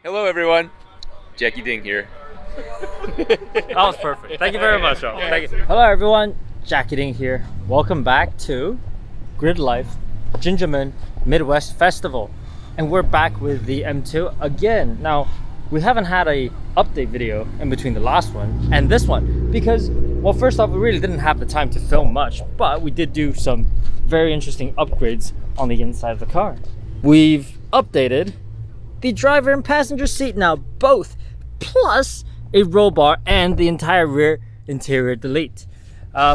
Hello, everyone. Jackie Ding here. That was perfect. Thank you very much, Joe. Thank you. Hello, everyone. Jackie Ding here. Welcome back to Gridlife Gingerman Midwest Festival, and we're back with the M2 again. Now, we haven't had a update video in between the last one and this one because, well, first off, we really didn't have the time to film much, but we did do some very interesting upgrades on the inside of the car. We've updated the driver and passenger seat now, both, plus a roll bar and the entire rear interior delete.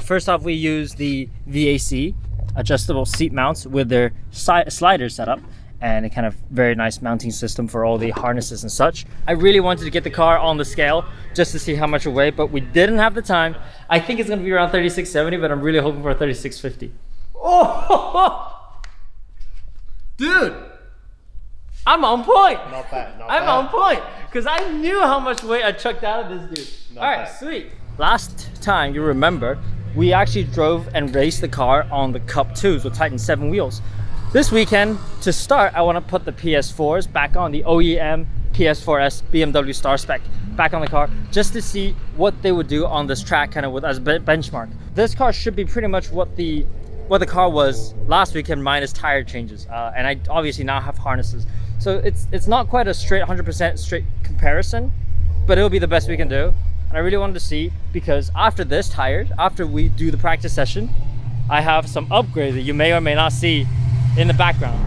First off, we use the VAC adjustable seat mounts with their slider setup and a kind of very nice mounting system for all the harnesses and such. I really wanted to get the car on the scale just to see how much it weighed, but we didn't have the time. I think it's gonna be around 3670, but I'm really hoping for 3650. Oh, dude, I'm on point. Not bad, not I'm bad. on point because I knew how much weight I chucked out of this dude. Not All right, bad. sweet. Last time, you remember, we actually drove and raced the car on the Cup 2s with Titan 7 wheels. This weekend, to start, I want to put the PS4s back on, the OEM PS4S BMW Star Spec back on the car, just to see what they would do on this track, kind of with as a benchmark. This car should be pretty much what the car was last weekend minus tire changes, and I obviously now have harnesses. So it's not quite a straight 100% straight comparison, but it'll be the best we can do. And I really wanted to see, because after this tire, after we do the practice session, I have some upgrades that you may or may not see in the background.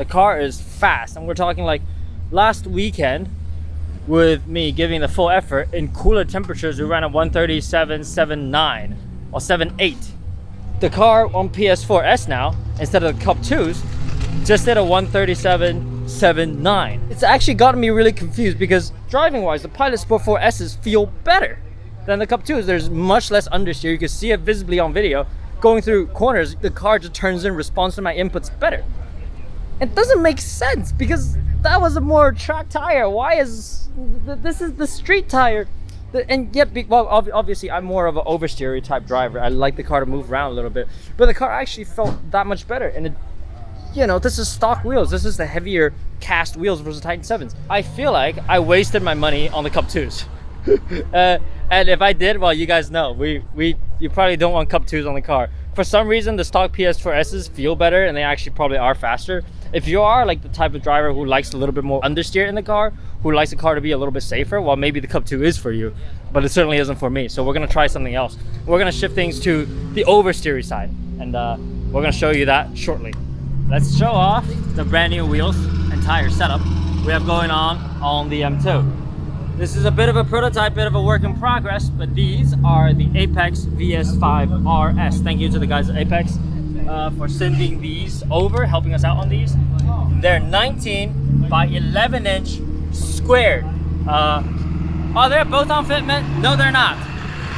Car is fast, and we're talking like last weekend with me giving the full effort in cooler temperatures, we ran at 137.79 or 78. The car on PS4S now, instead of the Cup 2s, just did a 137.79. It's actually gotten me really confused because driving wise, the Pilot Sport 4S's feel better than the Cup 2s. There's much less understeer. You can see it visibly on video. Going through corners, the car just turns in, responds to my inputs better. It doesn't make sense because that was a more track tire. Why is this is the street tire? And yet, well, obviously I'm more of an oversteery type driver. I like the car to move around a little bit, but the car actually felt that much better. And it, you know, this is stock wheels. This is the heavier cast wheels versus Titan 7s. I feel like I wasted my money on the Cup 2s. And if I did, well, you guys know, you probably don't want Cup 2s on the car. For some reason, the stock PS4Ss feel better, and they actually probably are faster. If you are like the type of driver who likes a little bit more understeer in the car, who likes the car to be a little bit safer, well, maybe the Cup 2 is for you, but it certainly isn't for me. So we're gonna try something else. We're gonna shift things to the oversteery side, and we're gonna show you that shortly. Let's show off the brand new wheels and tire setup we have going on the M2. This is a bit of a prototype, bit of a work in progress, but these are the Apex VS5 RS. Thank you to the guys at Apex for sending these over, helping us out on these. They're 19 by 11 inch squared. Oh, they're both on fitment? No, they're not.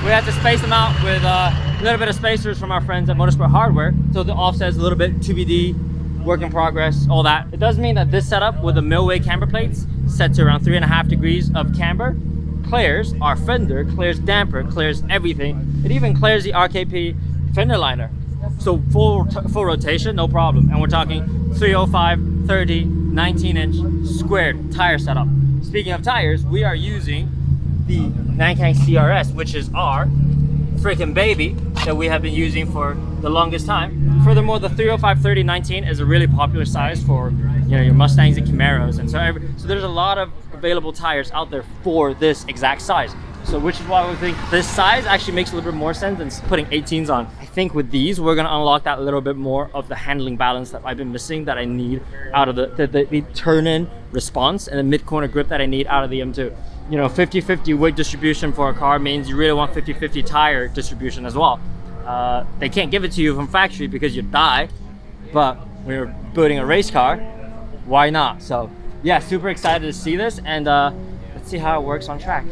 We had to space them out with a little bit of spacers from our friends at Motorsport Hardware. So the offset's a little bit TBD, work in progress, all that. It does mean that this setup with the millway camber plates set to around 3.5 degrees of camber clears our fender, clears damper, clears everything. It even clears the RKP fender liner. So full rotation, no problem. And we're talking 305, 30, 19 inch squared tire setup. Speaking of tires, we are using the Nankang CRS, which is our freaking baby that we have been using for the longest time. Furthermore, the 305 30 19 is a really popular size for, you know, your Mustangs and Camaros, and so there's a lot of available tires out there for this exact size. So which is why we think this size actually makes a little bit more sense than putting 18s on. I think with these we're gonna unlock that little bit more of the handling balance that I've been missing, that I need out of the turn-in response and the mid-corner grip that I need out of the M2. You know, 50-50 weight distribution for a car means you really want 50-50 tire distribution as well. They can't give it to you from factory because you die, but when you're building a race car, why not? So yeah, super excited to see this, and let's see how it works on track.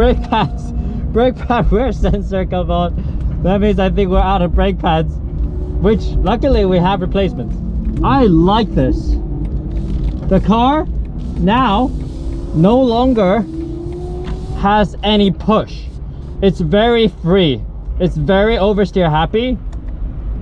brake pad wear sensor come on. That means I think we're out of brake pads, which luckily we have replacements. I like this. The car now no longer has any push. It's very free. It's very oversteer happy,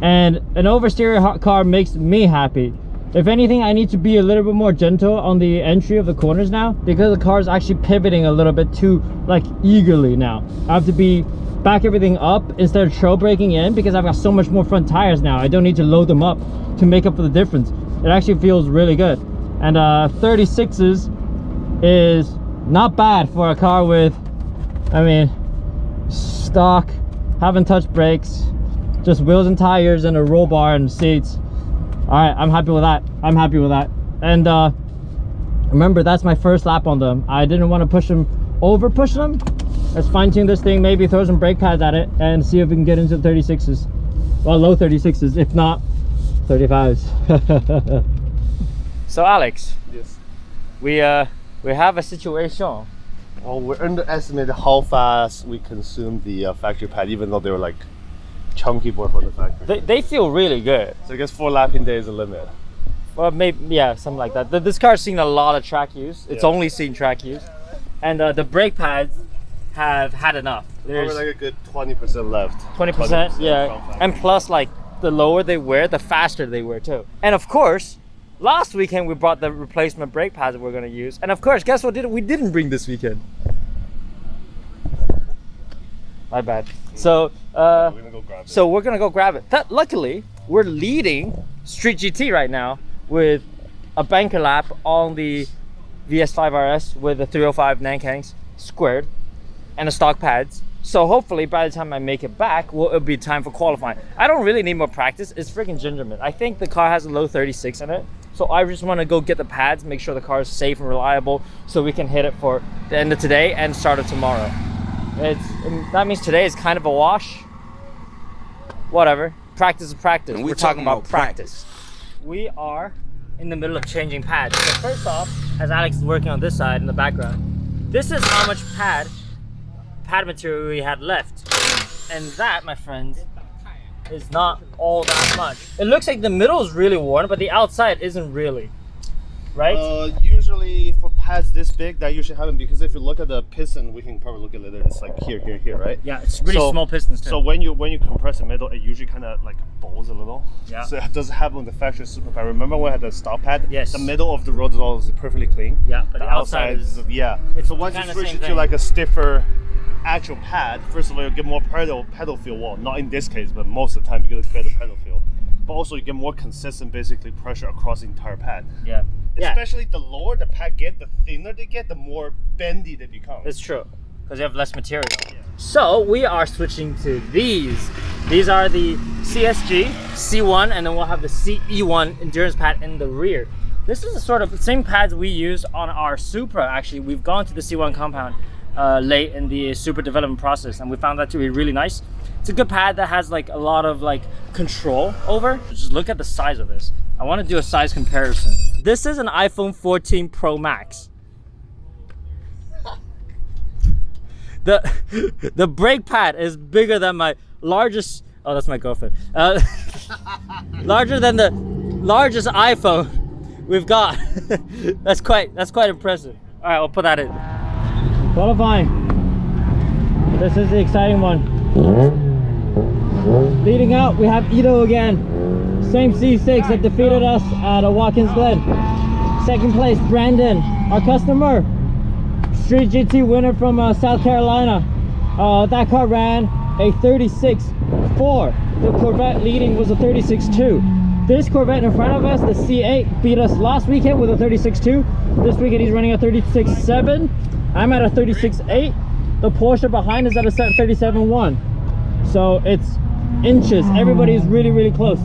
and an oversteer car makes me happy. If anything, I need to be a little bit more gentle on the entry of the corners now, because the car is actually pivoting a little bit too like eagerly now. I have to back everything up instead of trail braking in, because I've got so much more front tires now. I don't need to load them up to make up for the difference. It actually feels really good. And 36s is not bad for a car with, I mean, stock, haven't touched brakes, just wheels and tires and a roll bar and seats. All right, I'm happy with that. I'm happy with that. And remember, that's my first lap on them. I didn't want to push them. Let's fine tune this thing, maybe throw some brake pads at it and see if we can get into the 36s. Well, low 36s, if not 35s. So Alex, Yes. we have a situation. Well, we underestimated how fast we consumed the factory pad, even though they were like chunky boy from the factory. They feel really good. So I guess 4 lapping day is the limit. Well, maybe, yeah, something like that. This car's seen a lot of track use. It's Yeah. only seen track use. And the brake pads have had enough. There's There's like a good 20% left. 20%, yeah. from factory. And plus, like, the lower they wear, the faster they wear too. And of course, last weekend we brought the replacement brake pads that we're gonna use. And of course, guess what we didn't bring this weekend? My bad. So, We're gonna go grab it. so we're gonna go grab it. Luckily, we're leading Street GT right now with a banker lap on the VS5 RS with the 305 Nankangs squared and the stock pads. So hopefully by the time I make it back, it'll be time for qualifying. I don't really need more practice. It's freaking Gingerman. I think the car has a low 36 in it. So I just want to go get the pads, make sure the car is safe and reliable so we can hit it for the end of today and start of tomorrow. That means today is kind of a wash. Whatever. Practice is practice. And We're talking about practice. We are in the middle of changing pads. So first off, as Alex is working on this side in the background, this is how much pad material we had left. And that, my friends, is not all that much. It looks like the middle is really worn, but the outside isn't really. Right? Usually for pads this big, that usually happens because if you look at the piston, we can probably look at it. It's like here, right? Yeah, it's really small pistons too. So when you compress the middle, it usually kind of like bows a little. Yeah. So it doesn't happen with the factory super pad. Remember when I had the stock pad? Yes. The middle of the road is always perfectly clean. Yeah, but the outside is yeah. it's So once you kinda switch same it to thing. like a stiffer actual pad, first of all you get more pedal feel. Well, not in this case, but most of the time you get a better pedal feel. But also you get more consistent basically pressure across the entire pad. Yeah. Yeah. Especially the lower the pad get, the thinner they get, the more bendy they become. It's true, because you have less material. So we are switching to these. These are the CSG C1, and then we'll have the CE1 endurance pad in the rear. This is the sort of same pads we use on our Supra. Actually, we've gone to the C1 compound late in the Supra development process, and we found that to be really nice. It's a good pad that has like a lot of like control over. Just look at the size of this. I want to do a size comparison. This is an iPhone 14 Pro Max. The brake pad is bigger than my largest, oh that's my girlfriend, larger than the largest iPhone we've got. that's quite impressive. All right, I'll put that in. Qualifying. This is the exciting one. Leading out, we have Ito again. Same C6 that defeated us at a Watkins Glen. Second place, Brandon, our customer. Street GT winner from South Carolina. That car ran a 36.4. The Corvette leading was a 36.2. This Corvette in front of us, the C8, beat us last weekend with a 36.2. This weekend he's running a 36.7. I'm at a 36.8. The Porsche behind is at a 37.1. So it's inches. Everybody is really, really close.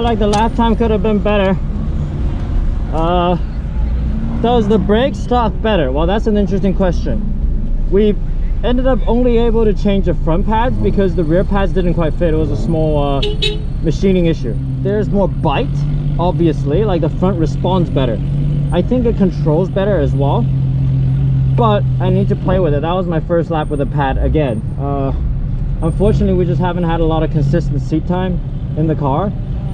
like the lap time could have been better. Does the brake stock better? Well, that's an interesting question. We ended up only able to change the front pads because the rear pads didn't quite fit. It was a small machining issue. There's more bite, obviously, like the front responds better. I think it controls better as well, but I need to play with it. That was my first lap with the pad again. Unfortunately, we just haven't had a lot of consistent seat time in the car,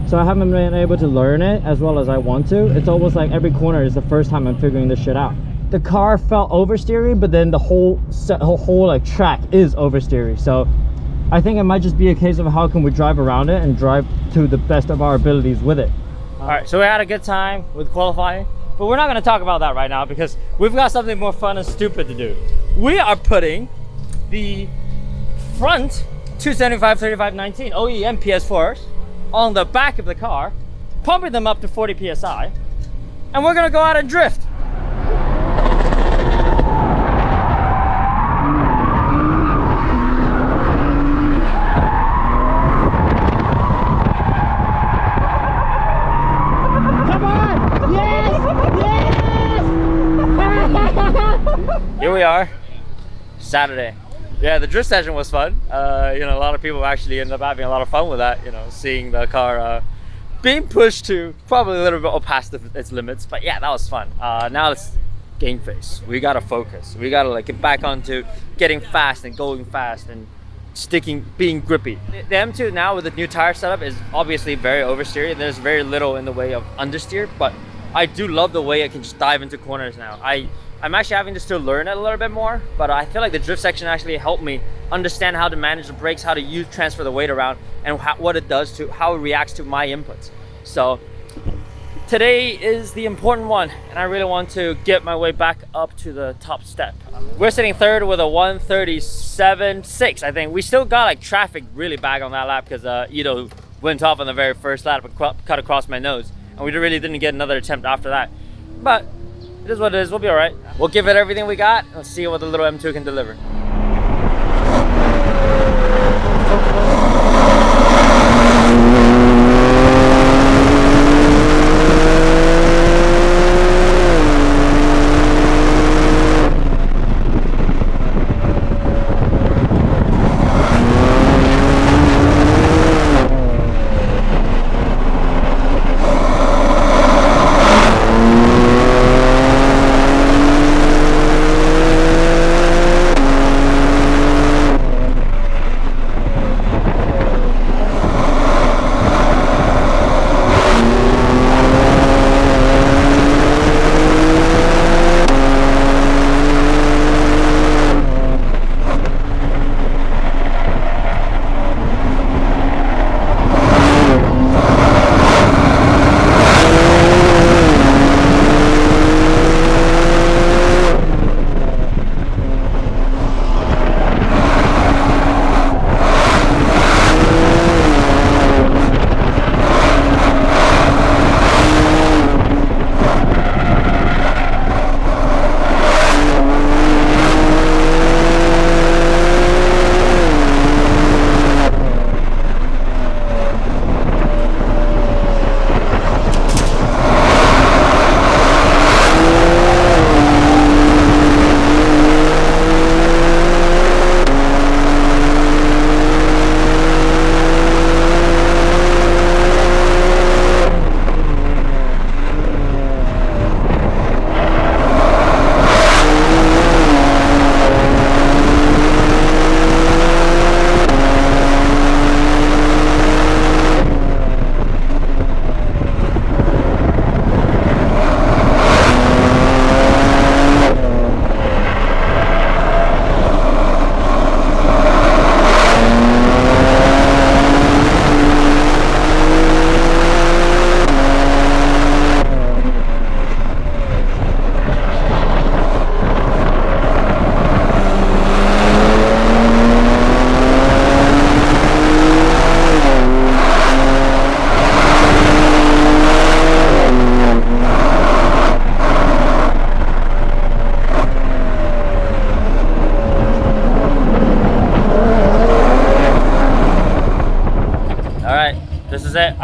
so I haven't been able to learn it as well as I want to. It's almost like every corner is the first time I'm figuring this shit out. The car felt oversteery, but then the whole like track is oversteery. So I think it might just be a case of how can we drive around it and drive to the best of our abilities with it. All right, so we had a good time with qualifying, but we're not going to talk about that right now because we've got something more fun and stupid to do. We are putting the front 275 3519 OEM PS4s on the back of the car, pumping them up to 40 psi, and we're going to go out and drift. Here we are, Saturday. Yeah, the drift session was fun. You know, a lot of people actually ended up having a lot of fun with that. You know, seeing the car being pushed to probably a little bit past its limits. But yeah, that was fun. Now it's game face. We gotta focus. We gotta like get back onto getting fast and going fast and being grippy. The M2 now with the new tire setup is obviously very oversteery. There's very little in the way of understeer, but I do love the way it can just dive into corners now. I'm actually having to still learn it a little bit more, but I feel like the drift section actually helped me understand how to manage the brakes, how to transfer the weight around, and what it does to how it reacts to my inputs. So today is the important one, and I really want to get my way back up to the top step. We're sitting third with a 1:37.6, I think. We still got like traffic really bad on that lap because Ito went off on the very first lap and cut across my nose, and we really didn't get another attempt after that. But it is what it is. We'll be all right. We'll give it everything we got. Let's see what the little M2 can deliver.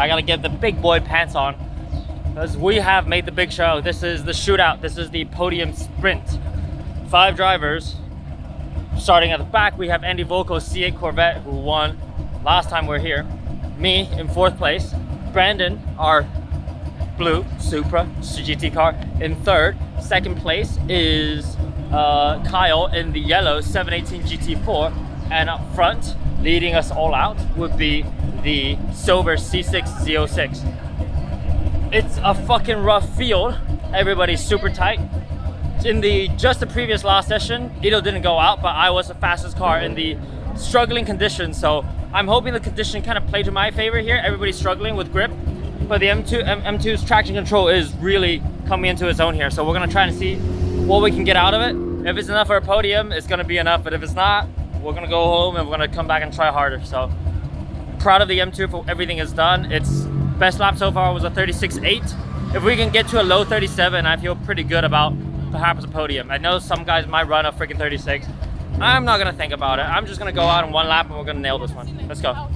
gotta get the big boy pants on because we have made the big show. This is the shootout. This is the podium sprint. 5 drivers. Starting at the back, we have Andy Volko's C8 Corvette, who won last time we were here. Me in 4th place. Brandon, our blue Supra GT car, in 3rd. 2nd place is Kyle in the yellow 718 GT4. And up front, leading us all out, would be the silver C6 Z06. It's a fucking rough field. Everybody's super tight. In just the previous last session, Ito didn't go out, but I was the fastest car in the struggling conditions. So I'm hoping the condition kind of played to my favor here. Everybody's struggling with grip, but the M2's traction control is really coming into its own here. So we're gonna try and see what we can get out of it. If it's enough for a podium, it's gonna be enough. But if it's not, we're gonna go home and we're gonna come back and try harder. So proud of the M2 for everything it's done. Its best lap so far was a 36.8. If we can get to a low 37, I feel pretty good about perhaps a podium. I know some guys might run a freaking 36. I'm not gonna think about it. I'm just gonna go out in 1 lap and we're gonna nail this one. Let's go.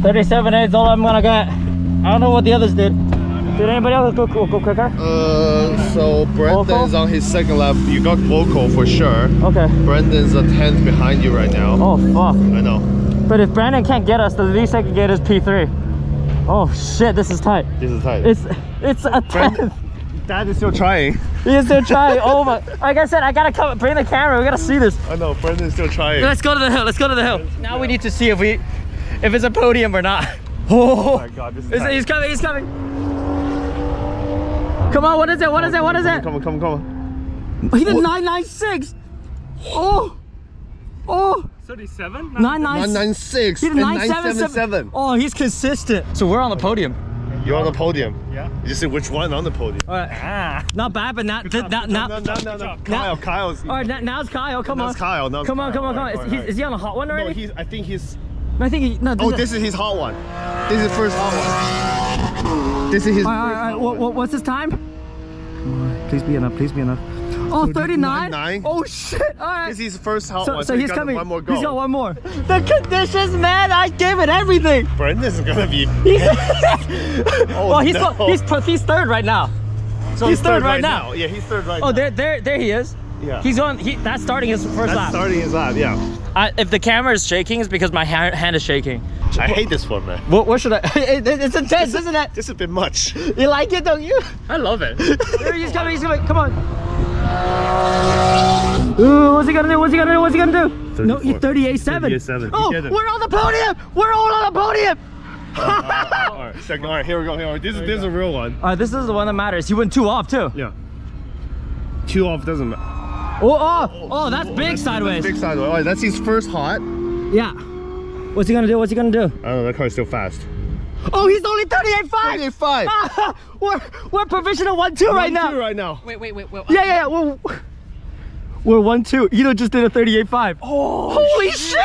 .37.8 is all I'm gonna get. I don't know what the others did. Did anybody else go quicker? So Brandon's on his 2nd lap. You got Volko for sure. Okay. Brandon's a 10th behind you right now. Oh fuck. I know. But if Brandon can't get us, the least I can get is P3. Oh shit, this is tight. This is tight. It's a 10th. Dad is still trying. He is still trying. Oh my! Like I said, I gotta come bring the camera. We gotta see this. I know, Brandon's still trying. Let's go to the hill. Let's go to the hill. Now we need to see if it's a podium or not. Oh my god, this is he's coming, he's coming. Come on, what is it? What is it? What is it? Come on. He did 996. Oh. 37? 996. He did 977. Oh, he's consistent. So we're on the podium. You're on the podium. Yeah. You just say which one on the podium. All right. Not bad, but not. No. Kyle's. All right, now it's Kyle. Come on. That's Kyle. No, come on. Is he on a hot one already? No, I think he's. No, I think he. No. This is his hot one. This is his first hot one. This is his. All right. What's his time? Come on, please be enough. Oh, 39? 9. Oh shit! All right. This is his first hot one. So he's coming. One more go. He's got one more. The conditions, man! I gave it everything. Brandon's gonna be. Well, he's third right now. So he's third right now. Yeah, he's third right now. Oh, there he is. Yeah. He's on. That's starting his first lap. Starting his lap. Yeah. If the camera is shaking, it's because my hand is shaking. I hate this one, man. What should I? It's intense, isn't it? This is a bit much. You like it, don't you? I love it. He's coming. Come on. Ooh, what's he gonna do? What's he gonna do? What's he gonna do? No, 38.7. 38.7. Oh, we're on the podium! We're all on the podium! Alright, second. Alright, here we go. This is a real one. Alright, this is the one that matters. He went 2 off too. Yeah. 2 off doesn't matter. Oh, that's big sideways. Big sideways. Alright, that's his first hot. Yeah. What's he gonna do? What's he gonna do? I don't know, that car's still fast. Oh, he's only 38.5! 38.5! We're provisional 1-2 right now. Right now. Wait. Yeah. We're 1-2. Ito just did a 38.5. Oh, holy shit!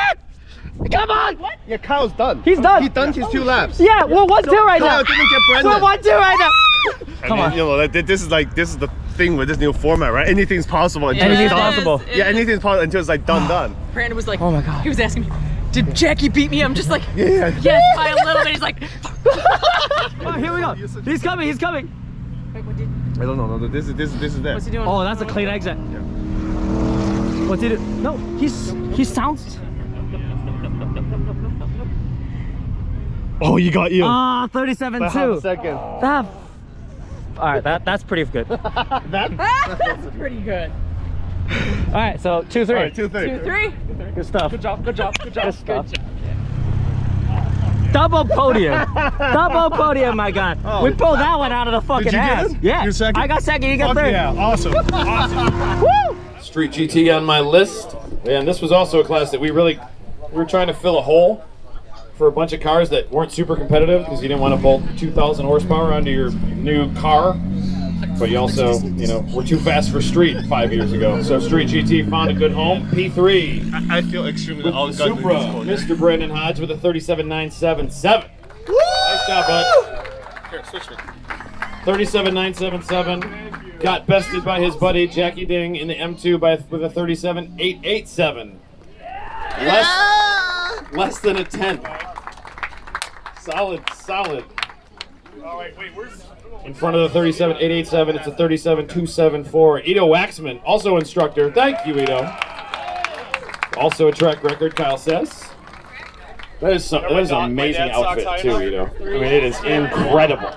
Come on! What? Yeah, Kyle's done. He's done. He's done his 2 laps. Yeah, we're 1-2 right now. Kyle didn't get Brendan. We're 1-2 right now. Come on. You know, this is the thing with this new format, right? Anything's possible until Anything's it's done. possible. Yeah, anything's possible until it's like done. Brandon was like, Oh my God. He was asking me, did Jackie beat me? I'm just like, Yeah. yes, by a little bit. He's like, Oh, here we go. He's coming. wait, what did, I don't know. No, this is there. what's he doing? Oh, that's a clean exit. Yeah. What did it? No, he sounds. Oh, you got you. Ah, By half a 37.2. second. That. All right, that's pretty good. All That's pretty good. right, so 2-3. Alright, 2-3. 2-3. Good stuff. Good job. Good stuff. Double podium. Double podium, my guy. Oh. We pulled that one out of the fucking Did you get ass. it? Yeah. You're second? I got second, you got Fuck third. yeah, awesome. Woo! Street GT on my list, and this was also a class that we were trying to fill a hole for a bunch of cars that weren't super competitive because you didn't want to bolt 2,000 horsepower onto your new car, but you also, were too fast for street 5 years ago. So Street GT found a good home. P3 I feel extremely with the Supra, Mr. Brandon Hodge with a 37.977. Nice job, bud. Here, switch me. 37.977. Got bested by his buddy Jackie Ding in the M2 with a 37.887. Less than a 10th. Solid. Oh, wait, where's... In front of the 37.887, it's a 37.274. Ito Waxman, also instructor. Thank you, Ito. Also a track record, Kyle says. That is an amazing outfit too, Ito. I mean, it is incredible.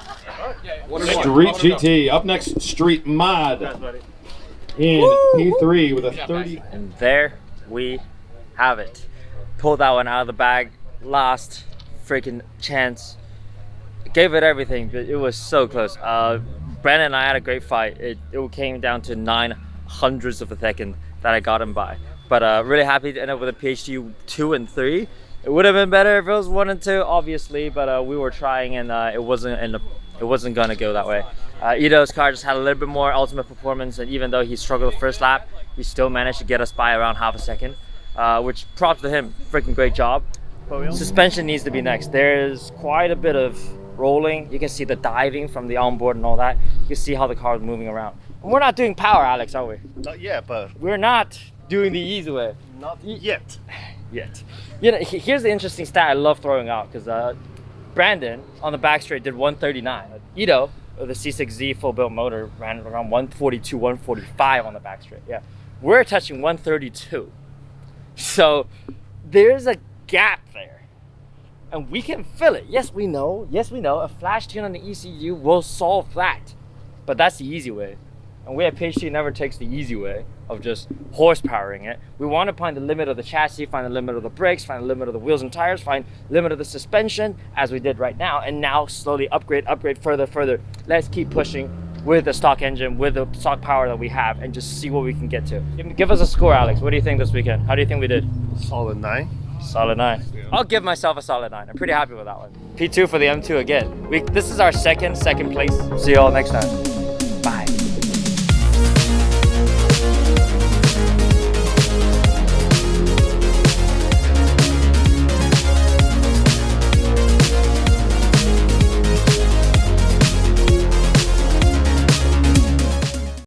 Street GT. Up next, Street Mod in P3 with a 30. And there we have it. Pulled that one out of the bag. Last freaking chance. Gave it everything, but it was so close. Brandon and I had a great fight. It came down to 900ths of a second that I got him by. But really happy to end up with a PhD 2 and 3. It would have been better if it was 1 and 2, obviously, but we were trying, and it wasn't gonna go that way. Ito's car just had a little bit more ultimate performance, and even though he struggled the first lap, he still managed to get us by around half a second, which props to him. Freaking great job. Suspension needs to be next. There's quite a bit of rolling. You can see the diving from the onboard and all that. You can see how the car is moving around. And we're not doing power, Alex, are we? Not yet, but... We're not doing the easy way. Not yet. Yet. Here's the interesting stat I love throwing out, because Brandon on the back straight did 139. Ito, with the C6Z full built motor, ran around 142, 145 on the back straight. Yeah, we're touching 132. So there's a gap there, and we can fill it. Yes, we know. A flash tune on the ECU will solve that, but that's the easy way. And we at PhD never takes the easy way of just horsepowering it. We want to find the limit of the chassis, find the limit of the brakes, find the limit of the wheels and tires, find the limit of the suspension, as we did right now, and now slowly upgrade further. Let's keep pushing with the stock engine, with the stock power that we have, and just see what we can get to. Give us a score, Alex. What do you think this weekend? How do you think we did? Solid 9. Solid 9. Yeah. I'll give myself a solid 9. I'm pretty happy with that one. P2 for the M2 again. This is our second place. See you all next time.